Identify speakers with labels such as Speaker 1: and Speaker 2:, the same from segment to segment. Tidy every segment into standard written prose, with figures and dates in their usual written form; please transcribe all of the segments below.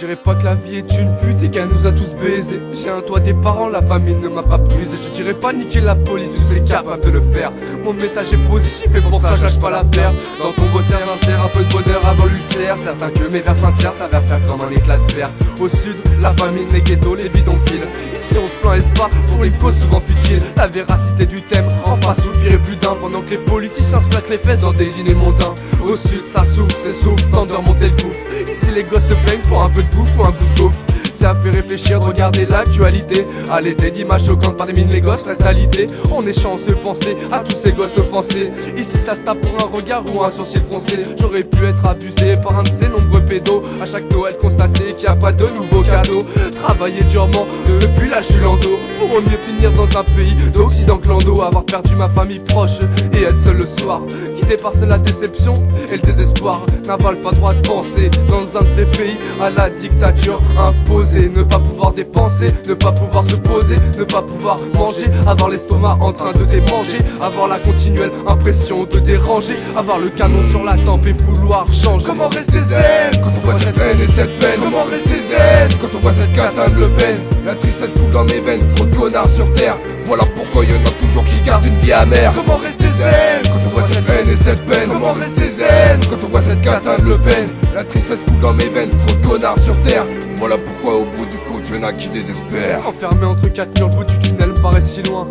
Speaker 1: dirais pas que la vie est une pute et qu'elle nous a tous baisés. J'ai un toit, des parents, la famille ne m'a pas brisé. Je dirais pas niquer la police, tu sais capable de le faire. Mon message est positif et pour ça je lâche pas l'affaire. Dans ton beau serre sincère, un peu de bonheur avant l'ulcère. Certains que mes vers sincères, ça va faire comme un éclat de fer. Au sud, la famine, les ghettos, les bidonvilles. Ici on se plaint espoir pour les causes souvent futiles. La véracité du thème, en face soupirer plus d'un. Pendant que les politiciens se flattent les fesses dans des dîners mondains. Au sud, ça souffle, c'est souffle, temps de remonter le gouffre. Ici les gosses se plaignent pour un peu de bouffe ou un bout de gaufre. Ça fait réfléchir de regarder l'actualité. À l'été, d'images choquantes par des mines, les gosses restent alité. On est chanceux, penser à tous ces gosses offensés. Ici ça se tape pour un regard ou un sourcil froncé. J'aurais pu être abusé par un de ces nombreux pédos. À chaque Noël constater qu'il n'y a pas de nouveaux cadeaux. Travailler durement, depuis là je suis lando. Pour au mieux finir dans un pays d'Occident clando. Avoir perdu ma famille proche et être seul le soir. Guidé par la déception et le désespoir. N'avale pas droit de penser dans un de ces pays à la dictature imposée. Ne pas pouvoir dépenser, ne pas pouvoir se poser, ne pas pouvoir manger, avoir l'estomac en train de démanger, avoir la continuelle impression de déranger, avoir le canon sur la tempe et vouloir changer.
Speaker 2: Comment rester zen quand on voit cette haine et cette peine? Comment rester zen quand on voit cette catane Le Pen? La tristesse coule dans mes veines, trop de connards sur terre. Voilà pourquoi y'en a toujours qui gardent une vie amère. Comment rester zen quand on voit cette haine et cette peine? Comment rester zen quand on voit cette catane Le Pen? La tristesse coule dans mes veines, trop de connards sur terre. Voilà pourquoi au bout du compte y'en a qui désespèrent.
Speaker 1: Enfermé entre quatre murs, le bout du tunnel me paraît si loin.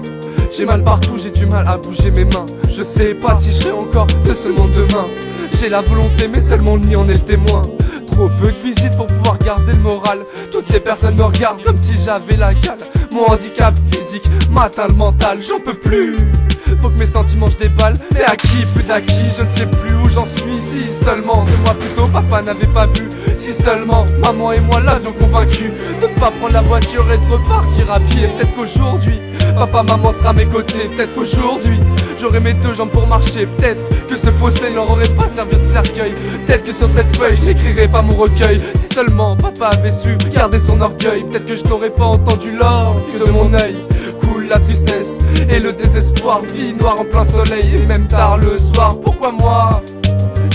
Speaker 1: J'ai mal partout, j'ai du mal à bouger mes mains. Je sais pas si je serai encore de ce monde demain. J'ai la volonté mais seulement le nid en est le témoin. Trop peu de visites pour pouvoir garder le moral. Toutes ces personnes me regardent comme si j'avais la gale. Mon handicap physique m'atteint le mental, j'en peux plus. Faut que mes sentiments je déballe. Mais à qui, plus d'acquis, je ne sais plus où j'en suis. Si seulement 2 mois plus tôt papa n'avait pas bu. Si seulement maman et moi l'avions convaincu de ne pas prendre la voiture et de repartir à pied. Peut-être qu'aujourd'hui papa maman sera à mes côtés. Peut-être qu'aujourd'hui j'aurai mes 2 jambes pour marcher. Peut-être que ce fossé n'en aurait pas servi de cercueil. Peut-être que sur cette feuille je n'écrirai pas mon recueil. Si seulement papa avait su garder son orgueil. Peut-être que je n'aurais pas entendu l'orgue de mon œil. Coule la tristesse et le désespoir. Vie noire en plein soleil et même tard le soir. Pourquoi moi?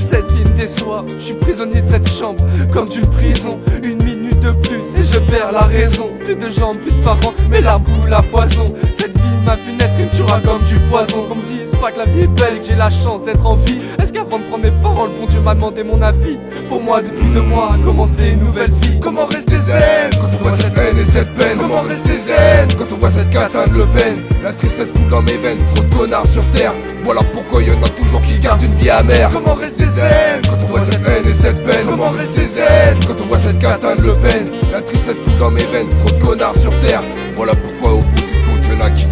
Speaker 1: Cette vie me déçoit. Je suis prisonnier de cette chambre comme d'une prison. Une minute de plus et je perds la raison. Plus de jambes, plus de parents, mais la boue, la foison. Cette vie m'a vu naître et me tuera comme du poison. Qu'on me dise pas que la vie est belle et que j'ai la chance d'être en vie. Est-ce qu'avant de prendre mes paroles, bon Dieu m'a demandé mon avis? Pour moi depuis 2 mois a commencé une nouvelle vie.
Speaker 2: Comment rester zen quand on voit cette haine et cette peine? Comment rester zen quand on voit cette catane Le Pen? La tristesse coule dans mes veines, trop de connards sur terre. Voilà pourquoi y'en a toujours qui gardent une vie amère. Comment rester zen quand on voit cette haine et cette peine? Comment rester zen quand on voit cette catane Le Pen? La tristesse coule dans mes veines, trop de connards sur terre. Voilà pourquoi au bout du compte y'en a qui